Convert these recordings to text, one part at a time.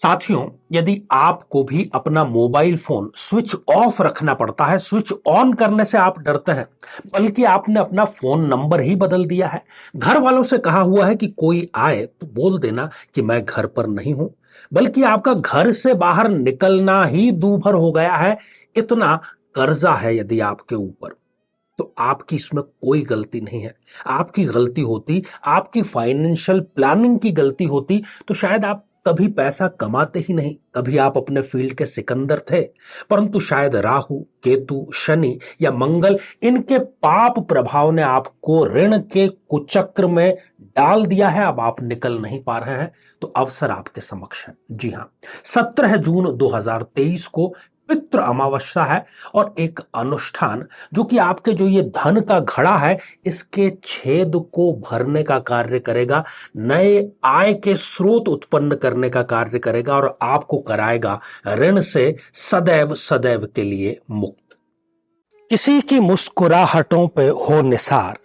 साथियों, यदि आपको भी अपना मोबाइल फोन स्विच ऑफ रखना पड़ता है, स्विच ऑन करने से आप डरते हैं, बल्कि आपने अपना फोन नंबर ही बदल दिया है, घर वालों से कहा हुआ है कि कोई आए तो बोल देना कि मैं घर पर नहीं हूं, बल्कि आपका घर से बाहर निकलना ही दूभर हो गया है, इतना कर्जा है यदि आपके ऊपर, तो आपकी इसमें कोई गलती नहीं है। आपकी गलती होती, आपकी फाइनेंशियल प्लानिंग की गलती होती, तो शायद आप कभी पैसा कमाते ही नहीं, कभी आप अपने फील्ड के सिकंदर थे। परंतु शायद राहु, केतु, शनि या मंगल, इनके पाप प्रभाव ने आपको ऋण के कुचक्र में डाल दिया है। अब आप निकल नहीं पा रहे हैं, तो अवसर आपके समक्ष है। जी हां, 17 जून 2023 को पितृ अमावस्या है और एक अनुष्ठान जो कि आपके जो ये धन का घड़ा है, इसके छेद को भरने का कार्य करेगा, नए आय के स्रोत उत्पन्न करने का कार्य करेगा और आपको कराएगा ऋण से सदैव सदैव के लिए मुक्त। किसी की मुस्कुराहटों पे हो निसार,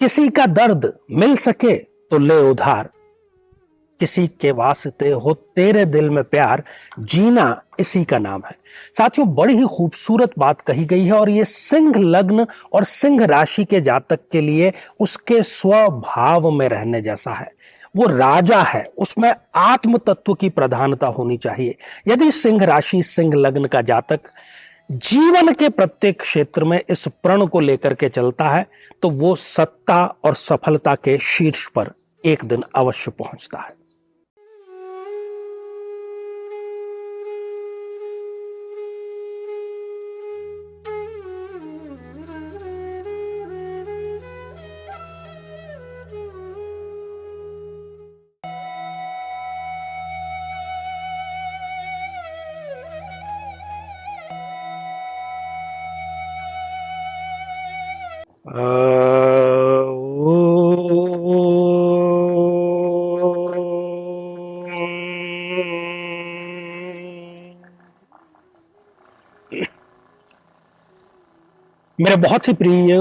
किसी का दर्द मिल सके तो ले उधार, किसी के वास्ते हो तेरे दिल में प्यार, जीना इसी का नाम है। साथियों, बड़ी ही खूबसूरत बात कही गई है और ये सिंह लग्न और सिंह राशि के जातक के लिए उसके स्वभाव में रहने जैसा है। वो राजा है, उसमें आत्म तत्व की प्रधानता होनी चाहिए। यदि सिंह राशि, सिंह लग्न का जातक जीवन के प्रत्येक क्षेत्र में इस प्रण को लेकर के चलता है, तो वो सत्ता और सफलता के शीर्ष पर एक दिन अवश्य पहुंचता है। मेरे बहुत ही प्रिय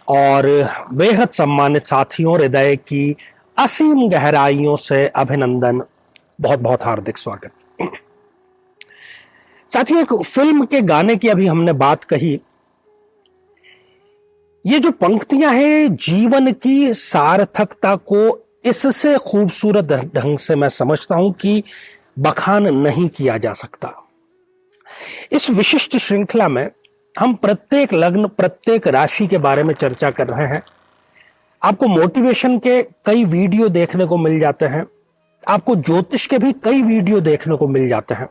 और बेहद सम्मानित साथियों, हृदय की असीम गहराइयों से अभिनंदन, बहुत बहुत हार्दिक स्वागत। साथियों, एक फिल्म के गाने की अभी हमने बात कही। ये जो पंक्तियां हैं, जीवन की सार्थकता को इससे खूबसूरत ढंग से मैं समझता हूं कि बखान नहीं किया जा सकता। इस विशिष्ट श्रृंखला में हम प्रत्येक लग्न, प्रत्येक राशि के बारे में चर्चा कर रहे हैं। आपको मोटिवेशन के कई वीडियो देखने को मिल जाते हैं, आपको ज्योतिष के भी कई वीडियो देखने को मिल जाते हैं,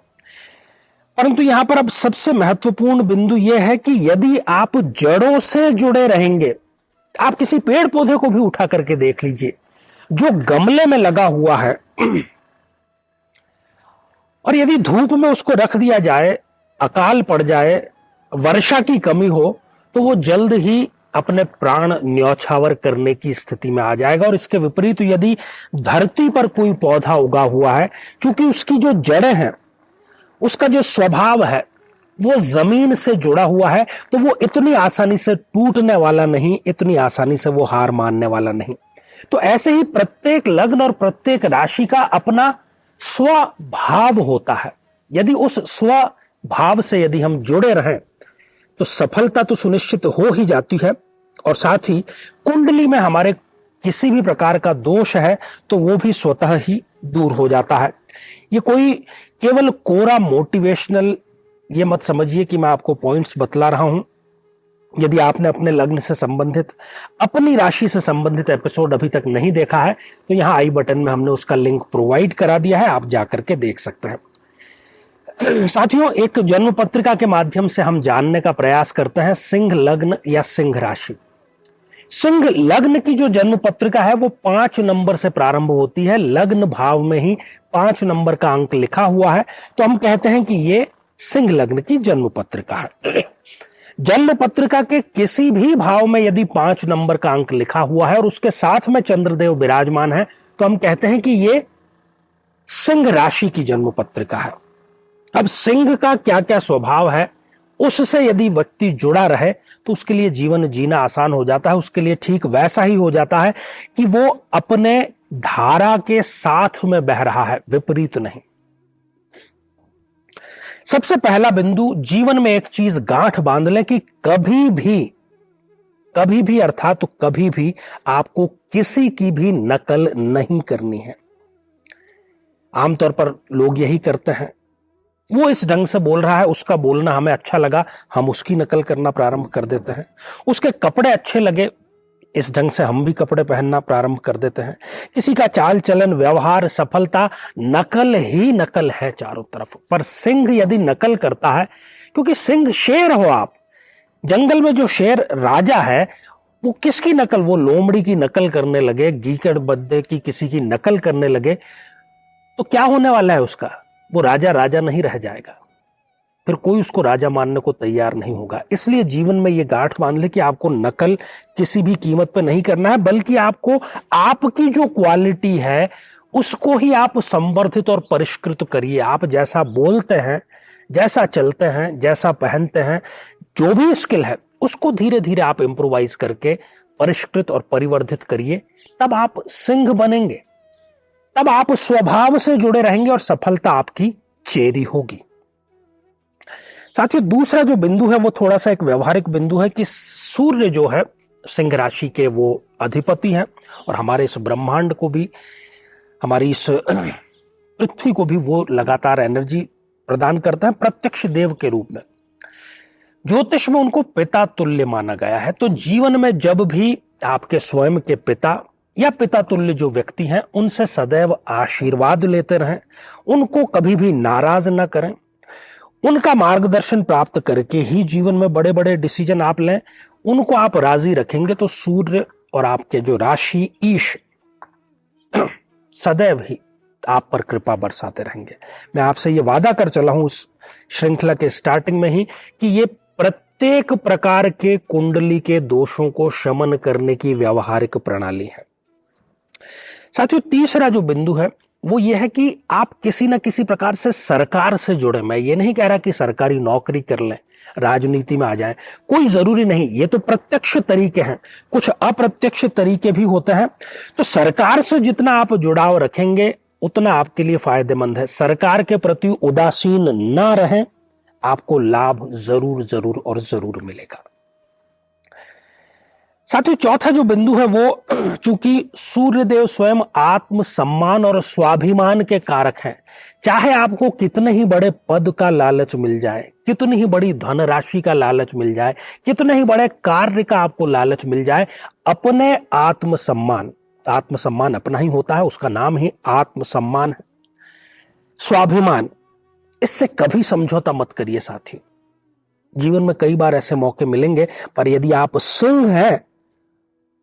परंतु यहां पर अब सबसे महत्वपूर्ण बिंदु यह है कि यदि आप जड़ों से जुड़े रहेंगे, आप किसी पेड़ पौधे को भी उठा करके देख लीजिए जो गमले में लगा हुआ है, और यदि धूप में उसको रख दिया जाए, अकाल पड़ जाए, वर्षा की कमी हो, तो वो जल्द ही अपने प्राण न्यौछावर करने की स्थिति में आ जाएगा। और इसके विपरीत यदि धरती पर कोई पौधा उगा हुआ है, चूंकि उसकी जो जड़ें हैं, उसका जो स्वभाव है वो जमीन से जुड़ा हुआ है, तो वो इतनी आसानी से टूटने वाला नहीं, इतनी आसानी से वो हार मानने वाला नहीं। तो ऐसे ही प्रत्येक लग्न और प्रत्येक राशि का अपना स्वभाव होता है। यदि उस स्वभाव से यदि हम जुड़े रहें तो सफलता तो सुनिश्चित हो ही जाती है, और साथ ही कुंडली में हमारे किसी भी प्रकार का दोष है तो वो भी स्वतः ही दूर हो जाता है। ये कोई केवल कोरा मोटिवेशनल, ये मत समझिए कि मैं आपको पॉइंट्स बतला रहा हूं। यदि आपने अपने लग्न से संबंधित, अपनी राशि से संबंधित एपिसोड अभी तक नहीं देखा है, तो यहां आई बटन में हमने उसका लिंक प्रोवाइड करा दिया है, आप जाकर के देख सकते हैं। साथियों, एक जन्म पत्रिका के माध्यम से हम जानने का प्रयास करते हैं सिंह लग्न या सिंह राशि। सिंह लग्न की जो जन्म पत्रिका है वो 5 नंबर से प्रारंभ होती है। लग्न भाव में ही 5 नंबर का अंक लिखा हुआ है, तो हम कहते हैं कि ये सिंह लग्न की जन्म पत्रिका है। जन्म पत्रिका के किसी भी भाव में यदि 5 नंबर का अंक लिखा हुआ है और उसके साथ में चंद्रदेव विराजमान है, तो हम कहते हैं कि ये सिंह राशि की जन्म पत्रिका है। अब सिंह का क्या क्या स्वभाव है, उससे यदि व्यक्ति जुड़ा रहे तो उसके लिए जीवन जीना आसान हो जाता है। उसके लिए ठीक वैसा ही हो जाता है कि वो अपने धारा के साथ में बह रहा है, विपरीत नहीं। सबसे पहला बिंदु, जीवन में एक चीज गांठ बांध लें कि कभी भी अर्थात तो कभी भी आपको किसी की भी नकल नहीं करनी है। आमतौर पर लोग यही करते हैं, वो इस ढंग से बोल रहा है, उसका बोलना हमें अच्छा लगा, हम उसकी नकल करना प्रारंभ कर देते हैं। उसके कपड़े अच्छे लगे, इस ढंग से हम भी कपड़े पहनना प्रारंभ कर देते हैं। किसी का चाल चलन, व्यवहार, सफलता, नकल ही नकल है चारों तरफ। पर सिंह यदि नकल करता है, क्योंकि सिंह शेर हो आप, जंगल में जो शेर राजा है वो किसकी नकल, वो लोमड़ी की नकल करने लगे, गीकड़ बद्दे की किसी की नकल करने लगे, तो क्या होने वाला है उसका? वो राजा राजा नहीं रह जाएगा, फिर कोई उसको राजा मानने को तैयार नहीं होगा। इसलिए जीवन में ये गांठ बांध ले कि आपको नकल किसी भी कीमत पर नहीं करना है, बल्कि आपको आपकी जो क्वालिटी है उसको ही आप संवर्धित और परिष्कृत करिए। आप जैसा बोलते हैं, जैसा चलते हैं, जैसा पहनते हैं, जो भी स्किल है उसको धीरे धीरे आप इंप्रोवाइज करके परिष्कृत और परिवर्धित करिए। तब आप सिंह बनेंगे, तब आप स्वभाव से जुड़े रहेंगे और सफलता आपकी चेरी होगी। साथियों, दूसरा जो बिंदु है वो थोड़ा सा एक व्यवहारिक बिंदु है कि सूर्य जो है सिंह राशि के वो अधिपति हैं और हमारे इस ब्रह्मांड को भी, हमारी इस पृथ्वी को भी वो लगातार एनर्जी प्रदान करता है प्रत्यक्ष देव के रूप में। ज्योतिष में उनको पिता तुल्य माना गया है। तो जीवन में जब भी आपके स्वयं के पिता या पिता तुल्य जो व्यक्ति हैं उनसे सदैव आशीर्वाद लेते रहें, उनको कभी भी नाराज ना करें, उनका मार्गदर्शन प्राप्त करके ही जीवन में बड़े बड़े डिसीजन आप लें। उनको आप राजी रखेंगे तो सूर्य और आपके जो राशि ईश सदैव ही आप पर कृपा बरसाते रहेंगे। मैं आपसे ये वादा कर चला हूं इस श्रृंखला के स्टार्टिंग में ही कि ये प्रत्येक प्रकार के कुंडली के दोषों को शमन करने की व्यावहारिक प्रणाली है। साथियों, तीसरा जो बिंदु है वो ये है कि आप किसी न किसी प्रकार से सरकार से जुड़े। मैं ये नहीं कह रहा कि सरकारी नौकरी कर लें, राजनीति में आ जाएं, कोई जरूरी नहीं। ये तो प्रत्यक्ष तरीके हैं, कुछ अप्रत्यक्ष तरीके भी होते हैं। तो सरकार से जितना आप जुड़ाव रखेंगे उतना आपके लिए फायदेमंद है। सरकार के प्रति उदासीन ना रहें, आपको लाभ जरूर जरूर और जरूर मिलेगा। साथियों, चौथा जो बिंदु है वो, चूंकि सूर्यदेव स्वयं आत्म सम्मान और स्वाभिमान के कारक हैं, चाहे आपको कितने ही बड़े पद का लालच मिल जाए, कितनी ही बड़ी धनराशि का लालच मिल जाए, कितने ही बड़े कार्य का आपको लालच मिल जाए, अपने आत्मसम्मान अपना ही होता है, उसका नाम ही आत्मसम्मान है, स्वाभिमान, इससे कभी समझौता मत करिए। साथी, जीवन में कई बार ऐसे मौके मिलेंगे, पर यदि आप सिंह हैं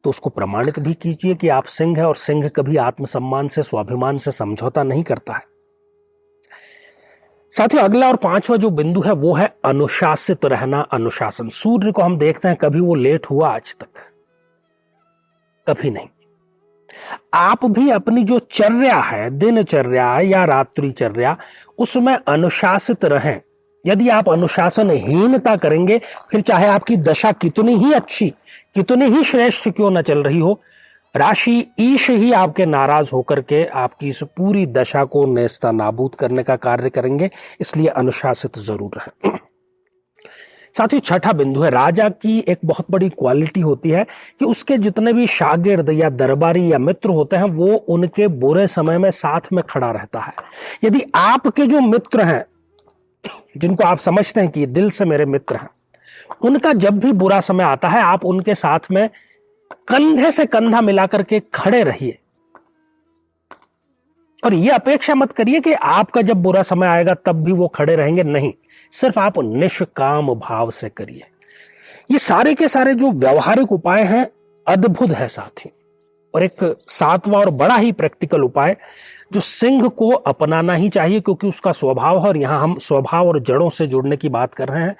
तो उसको प्रमाणित भी कीजिए कि आप सिंह हैं, और सिंह कभी आत्मसम्मान से, स्वाभिमान से समझौता नहीं करता है। साथियों, अगला और पांचवा जो बिंदु है वो है अनुशासित रहना, अनुशासन। सूर्य को हम देखते हैं, कभी वो लेट हुआ आज तक? कभी नहीं। आप भी अपनी जो चर्या है, दिनचर्या या रात्रिचर्या, उसमें अनुशासित रहें। यदि आप अनुशासनहीनता करेंगे, फिर चाहे आपकी दशा कितनी ही अच्छी, कितनी ही श्रेष्ठ क्यों न चल रही हो, राशि ईश ही आपके नाराज होकर के आपकी इस पूरी दशा को नेस्ता नाबूद करने का कार्य करेंगे। इसलिए अनुशासित जरूर रहें। साथ ही छठा बिंदु है, राजा की एक बहुत बड़ी क्वालिटी होती है कि उसके जितने भी शागिर्द या दरबारी या मित्र होते हैं वो उनके बुरे समय में साथ में खड़ा रहता है। यदि आपके जो मित्र हैं, जिनको आप समझते हैं कि दिल से मेरे मित्र हैं, उनका जब भी बुरा समय आता है आप उनके साथ में कंधे से कंधा मिलाकर के खड़े रहिए, और यह अपेक्षा मत करिए कि आपका जब बुरा समय आएगा तब भी वो खड़े रहेंगे। नहीं, सिर्फ आप निष्काम भाव से करिए। ये सारे के सारे जो व्यवहारिक उपाय हैं अद्भुत है साथी। और एक सातवां और बड़ा ही प्रैक्टिकल उपाय जो सिंह को अपनाना ही चाहिए, क्योंकि उसका स्वभाव है, और यहां हम स्वभाव और जड़ों से जुड़ने की बात कर रहे हैं।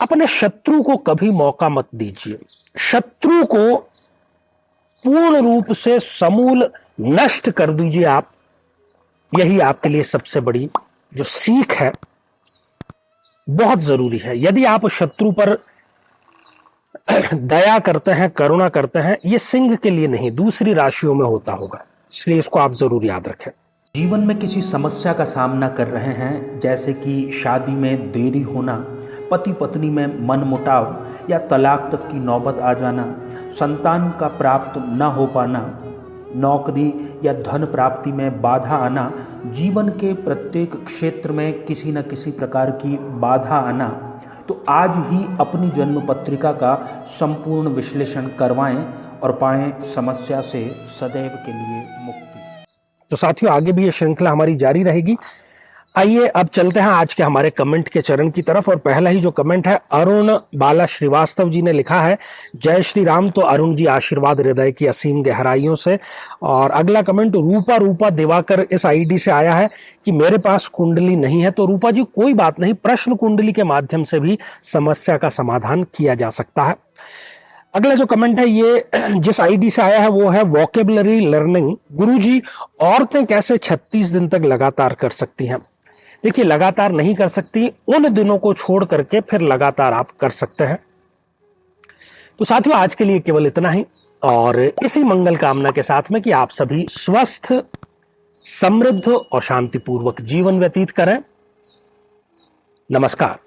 अपने शत्रु को कभी मौका मत दीजिए। शत्रु को पूर्ण रूप से समूल नष्ट कर दीजिए आप। यही आपके लिए सबसे बड़ी जो सीख है, बहुत जरूरी है। यदि आप शत्रु पर दया करते हैं, करुणा करते हैं, ये सिंह के लिए नहीं, दूसरी राशियों में होता होगा, इसलिए इसको आप जरूर याद रखें। जीवन में किसी समस्या का सामना कर रहे हैं, जैसे कि शादी में देरी होना, पति पत्नी में मनमुटाव या तलाक तक की नौबत आ जाना, संतान का प्राप्त न हो पाना, नौकरी या धन प्राप्ति में बाधा आना, जीवन के प्रत्येक क्षेत्र में किसी न किसी प्रकार की बाधा आना। तो आज ही अपनी जन्म पत्रिका का संपूर्ण विश्लेषण करवाएं और पाएं समस्या से सदैव के लिए मुक्ति। तो साथियों, आगे भी ये श्रृंखला हमारी जारी रहेगी। आइए अब चलते हैं आज के हमारे कमेंट के चरण की तरफ। और पहला ही जो कमेंट है, अरुण बाला श्रीवास्तव जी ने लिखा है, जय श्री राम। तो अरुण जी, आशीर्वाद हृदय की असीम गहराइयों से। और अगला कमेंट रूपा दिवाकर इस आईडी से आया है कि मेरे पास कुंडली नहीं है। तो रूपा जी, कोई बात नहीं, प्रश्न कुंडली के माध्यम से भी समस्या का समाधान किया जा सकता है। अगला जो कमेंट है, ये जिस आईडी से आया है वो है वोकेबलरी लर्निंग। गुरुजी, औरतें कैसे 36 दिन तक लगातार कर सकती हैं? देखिए, लगातार नहीं कर सकती, उन दिनों को छोड़ करके फिर लगातार आप कर सकते हैं। तो साथियों, आज के लिए केवल इतना ही, और इसी मंगल कामना के साथ में कि आप सभी स्वस्थ, समृद्ध और शांतिपूर्वक जीवन व्यतीत करें। नमस्कार।